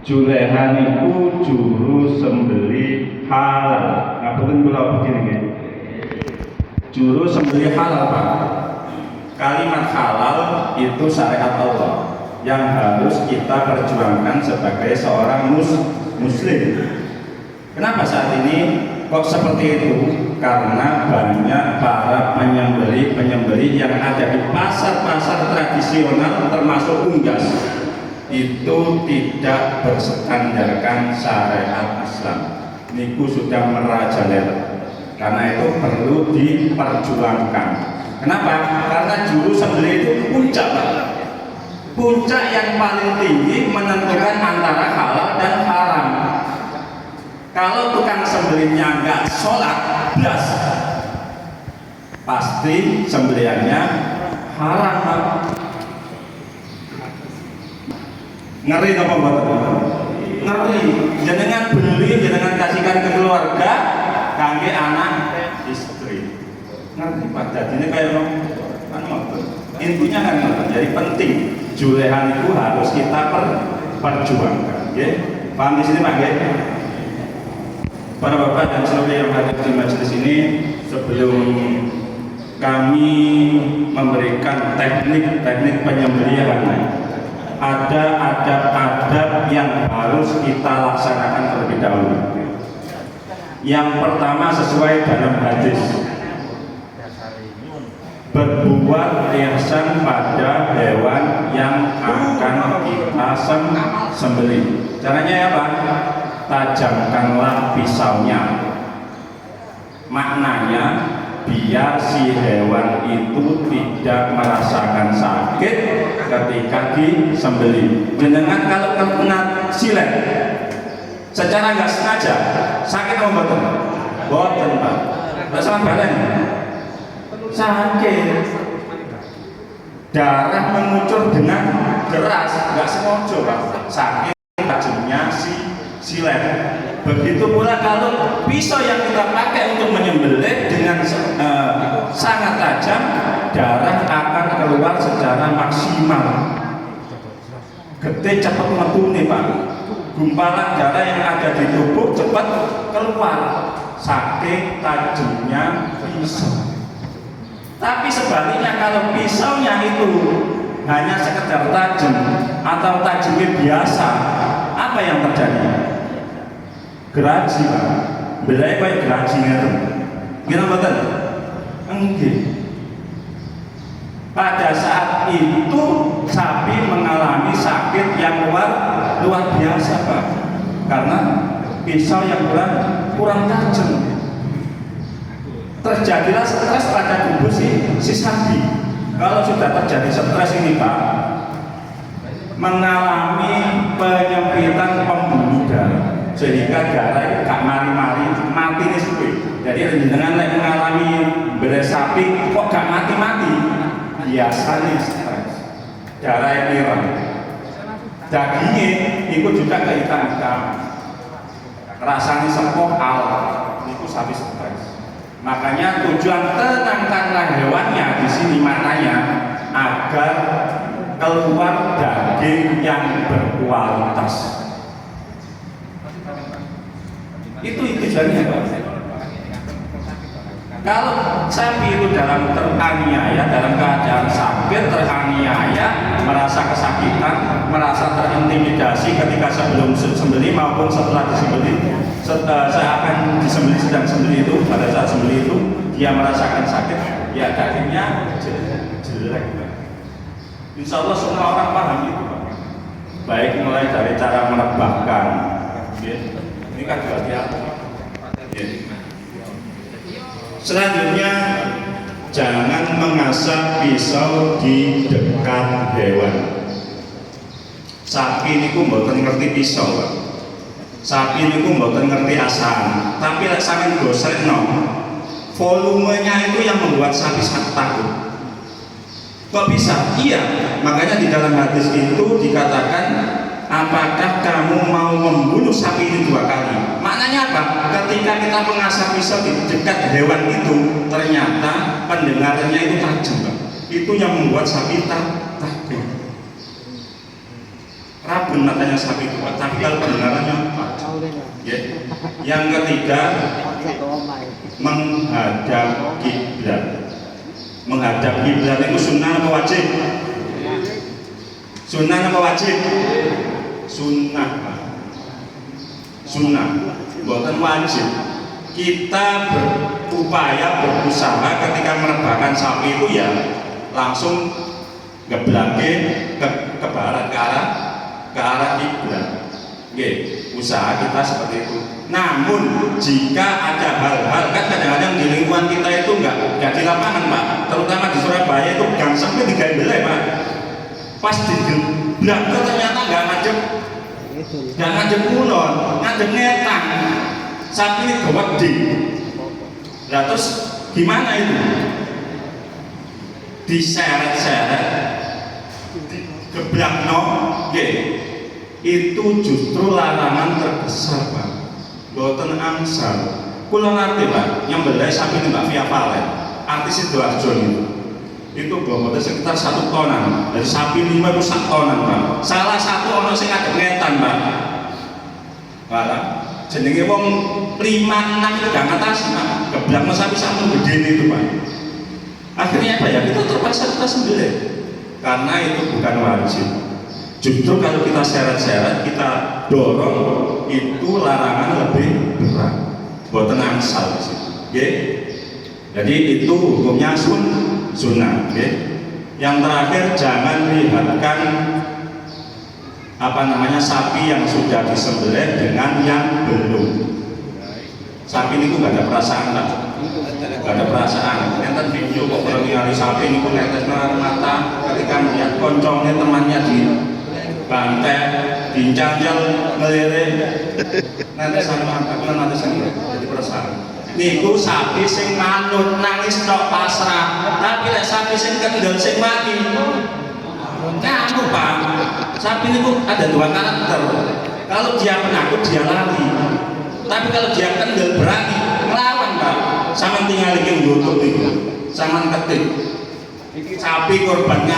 Julehan iku juru sembeli halal. Ngapunten kula begini nggih. Juru sembeli halal, Pak. Kalimat halal itu syariat Allah yang harus kita perjuangkan sebagai seorang muslim. Kenapa saat ini kok seperti itu? Karena banyak para penyembeli yang ada di pasar-pasar tradisional termasuk unggas itu tidak berstandarkan syariat Islam. Niku sudah merajalela. Karena itu perlu diperjuangkan. Kenapa? Karena juru sembelih itu puncak, puncak yang paling tinggi menentukan antara halal dan haram. Kalau tukang sembelihnya nggak sholat belas, pasti sembelihannya haram. Ngeri apa buat? Ngeri. Jenengan beli, jenengan kasihkan ke keluarga, kangge anak, istri. Ngerti Pak? Jadi ini kayak intinya kan jadi penting. Julehan itu harus kita perjuangkan. Ya? Paham di sini Pak? Ya? Para bapak dan saudara yang hadir di majelis ini, sebelum kami memberikan teknik penyembelihan, ada adab-adab yang harus kita laksanakan terlebih dahulu. Yang pertama sesuai dalam hadis, berbuat ihsan pada hewan yang akan kita sembelih. Caranya apa? Tajamkanlah pisaunya. Maknanya biar si hewan itu tidak merasakan sakit ketika disembelih. Jenengan kalau kena silet secara nggak sengaja sakit apa mboten? Mboten Pak. Nggak sama badan. Sakit. Darah mengucur dengan deras, nggak sengaja Pak. Sakit tajamnya si silet. Begitu pula kalau pisau yang kita pakai untuk menyembelih dengan sangat tajam, darah akan keluar secara maksimal. Getih cepat metu nih Pak. Gumpalan darah yang ada di tubuh cepat keluar. Saking tajamnya pisau. Tapi sebaliknya kalau pisaunya itu hanya sekedar tajam atau tajamnya biasa, apa yang terjadi? Geraji Pak, belai kayak geraji itu. Gimana betul? Enggak. Pada saat itu sapi mengalami sakit yang luar biasa Pak, karena pisau yang kurang tajam. Terjadilah stres pada tubuh si sapi. Kalau sudah terjadi stres ini Pak, mengalami penyempitan pembuluh darah sehingga darah gak mari-mari mati nih suwe. Jadi dengan mengalami beres sapi kok gak mati-mati, biasanya stres, darah yang merah, dagingnya itu juga kehitam-hitam, rasanya sempoh al, itu sapi stres. Makanya tujuan tenangkanlah hewannya di sini maknanya agar keluar daging yang berkualitas. Itu tujuannya Pak. Kalau sapi itu dalam teraniaya, dalam keadaan sakit, teraniaya, merasa kesakitan, merasa terintimidasi ketika sebelum sembelih maupun setelah disembelih, saya akan disembelih, sedang sembelih itu, pada saat sembelih itu dia merasakan sakit, ya dagingnya jelek. Insya Allah semua orang paham itu Pak. Baik mulai dari cara merebahkan, ini kan juga diatur. Selanjutnya, jangan mengasah pisau di dekat hewan. Sapi ini mboten ngerti pisau Pak. Sapi ini mboten ngerti asahan. Tapi lek sampeyan gosrekno, volumenya itu yang membuat sapi sangat takut. Kok bisa? Iya, makanya di dalam hadis itu dikatakan, apakah kamu mau membunuh sapi ini 2 kali? Maknanya apa? Ketika kita mengasah pisau di dekat hewan itu, ternyata pendengarannya itu tajam Pak. Itu yang membuat sapi takut. Rabun binatangnya sapi itu Pak, tapi kalau kebenarannya Pak. Ya. Yang ketiga, menghadap kiblat. Menghadap kiblat itu sunnah apa wajib? Sunnah apa wajib? Sunnah Pak. Sunnah, bukan wajib. Kita berupaya berusaha ketika merebahkan sapi itu ya langsung ngeblake ke barat, ke arah kiblat. Oke, usaha kita seperti itu. Namun jika ada hal-hal, kan kadang-kadang di lingkungan kita itu nggak di lapangan Pak, terutama di Surabaya itu gang sampai digembelai Pak. Pas digeblak ternyata nggak ngadep kulon, ngadep ngetang. Sapi ini gede. Nah terus gimana itu? Diseret-seret, digeblak itu justru larangan terbesar Pak. Boten angsal. Kula ngerti Pak, yang belai sapi ini Mbak Via Valen, artis Sidoarjo itu bobotnya sekitar 1 tonan. Dari sapi 5 itu 1 tonan Pak. Salah satu ono sing ngadep ngetan Pak. Pak, jenenge wong 5-6 itu gak ngatasi Pak. Geblakno sapi sampun gede itu Pak. Akhirnya apa ya? Kita terpaksa kita sembelih. Karena itu bukan wajib. Justru kalau kita seret-seret, kita dorong, itu larangan lebih berat. Boten angsal di situ. Okay? Jadi itu hukumnya sunnah. Okay? Yang terakhir, jangan lihatkan sapi yang sudah disembelih dengan yang belum. Sapi ini nggak ada perasaan lah. Gak ada perasaan. Nonton video kok kalau ngali sapi ini pun netes mata ketika melihat koncongnya temannya di bantai, dincang-jal, ngelirik. Netes mata, kalau nanti saya jadi perasaan. Niku sapi sing manut nangis tok pasrah, tapi lek sapi sing kendel sing mati. Ngaku Pak. Sapi niku ada 2 karakter. Kalau dia penakut dia lari. Tapi kalau dia kendel berani ngelawan Pak. Sama tinggal lagi YouTube itu, sama ketik. Sapi korbannya